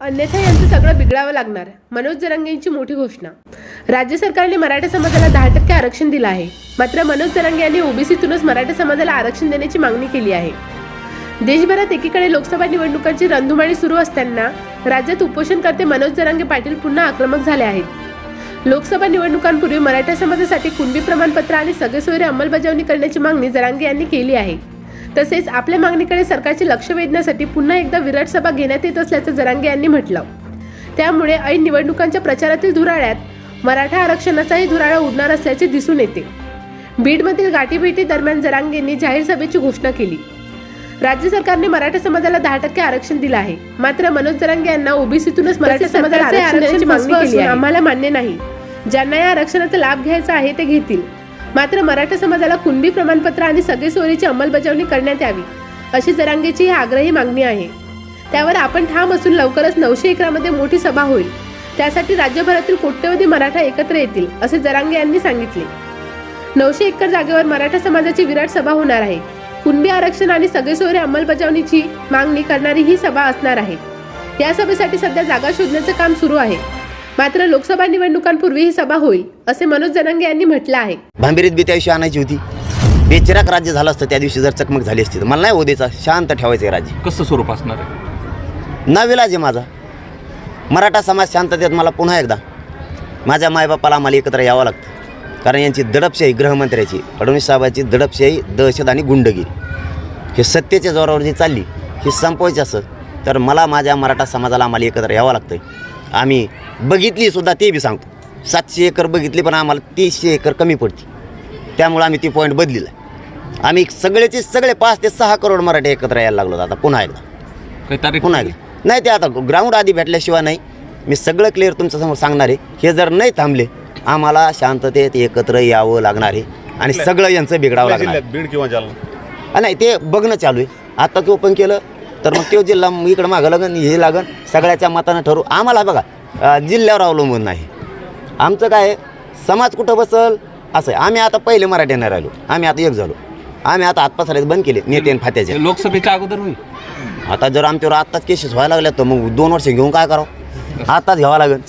अन्यथा यांचं सगळं बिघडावं लागणार. मनोज जरांगे यांची मोठी घोषणा. राज्य सरकारने मराठा समाजाला 10% आरक्षण दिलं आहे. मात्र मनोज जरांगे यांनी ओबीसीतूनच मराठा समाजाला आरक्षण देण्याची मागणी केली आहे. देशभरात एकीकडे लोकसभा निवडणुकांची रणधुमाळी सुरू असताना राज्यात उपोषणकर्ते मनोज जरांगे पाटील पुन्हा आक्रमक झाले आहेत. लोकसभा निवडणुकांपूर्वी मराठा समाजासाठी कुणबी प्रमाणपत्र आणि सगळे सोयरे अंमलबजावणी करण्याची मागणी जरांगे यांनी केली आहे. तसेच आपल्या मागणीकडे सरकारचे लक्ष वेधण्यासाठी पुन्हा एकदा विराट सभा घेण्यात येत असल्याचं जरांगे यांनी म्हटलं. त्यामुळे ऐन निवडणुकांच्या प्रचारातील धुराळ्यात मराठा आरक्षणाचाही धुराळा उडणार असल्याचे दिसून येते. बीडमधील गाठीभेटी दरम्यान जरांगेंनी जाहीर सभेची घोषणा केली. राज्य सरकारने मराठा समाजाला 10% आरक्षण दिलं आहे. मात्र मनोज जरांगे यांना ओबीसीतूनच मराठा समाजाला आरक्षणाची मागणी केली आहे. आम्हाला मान्य नाही. ज्यांना या आरक्षणाचा लाभ घ्यायचा आहे ते घेतील. मात्र मराठा समाजाला कुणबी प्रमाणपत्र आणि सगळे सोयीची अंमलबजावणी करण्यात यावी अशी जरांगेची ही आग्रही मागणी आहे. त्यावर आपण ठाम असून लवकरच 900 एकरामध्ये मोठी सभा होईल. त्यासाठी राज्यभरातील कोट्यवधी मराठा एकत्र येतील असे जरांगे यांनी सांगितले. 900 एकर जागेवर मराठा समाजाची विराट सभा होणार आहे. कुणबी आरक्षण आणि सगळे सोयरे अंमलबजावणीची मागणी करणारी ही सभा असणार आहे. या सभेसाठी सध्या जागा शोधण्याचं काम सुरू आहे. मात्र लोकसभा निवडणुकांपूर्वी ही सभा होईल असे मनोज जरांगे यांनी म्हटलं आहे. भांबिरीत बी त्या दिवशी आणायची होती. बेचिराक राज्य झालं असतं त्या दिवशी जर चकमक झाली असती तर मला नाही होदेचा शांत ठेवायचं आहे राज्य. कसं स्वरूप असणार आहे? नाविलाज आहे माझा. मराठा समाज शांततेत मला पुन्हा एकदा माझ्या मायबापाला आम्हाला एकत्र यावं लागतं. कारण यांची दडपशाही गृहमंत्र्याची फडणवीस साहेबांची दडपशाही दहशत आणि गुंडगिरी हे सत्तेच्या जोरावर जी चालली ही संपवायची असं तर मला माझ्या मराठा समाजाला आम्हाला एकत्र यावं लागतं. आम्ही बघितली सुद्धा ते बी सांगतो 700 एकर बघितली पण आम्हाला 300 एकर कमी पडते. त्यामुळे आम्ही ती पॉईंट बदलिला. आम्ही सगळेचे सगळे 5 ते 6 करोड मराठी एकत्र यायला लागलो. आता पुन्हा एकदा काही तारीख पुन्हा एकदा नाही ते आता ग्राउंड आधी भेटल्याशिवाय नाही. मी सगळं क्लिअर तुमच्यासमोर सांगणार आहे. हे जर नाही थांबले आम्हाला शांततेत एकत्र यावं लागणार आहे आणि सगळं यांचं बिघडावं लागणार. बीड किंवा जालना नाही ते बघणं चालू आहे. आता ते ओपन केलं तर मग तो जिल्हा इकडं मागं लागन हे लागन सगळ्याच्या मतानं ठरवू. आम्हाला बघा जिल्ह्यावर अवलंबून नाही. आमचं काय समाज कुठं बसल असं आहे. आम्ही आता पहिले मराठी नाही राहिलो. आम्ही आता एक झालो. आम्ही आता हातपासाला बंद केले नेते फात्याचे. लोकसभेच्या अगोदर होईल. आता जर आमच्यावर आत्ताच केसेस व्हायला लागल्या तर मग 2 वर्ष घेऊन काय करावं. आताच घ्यावं लागेल.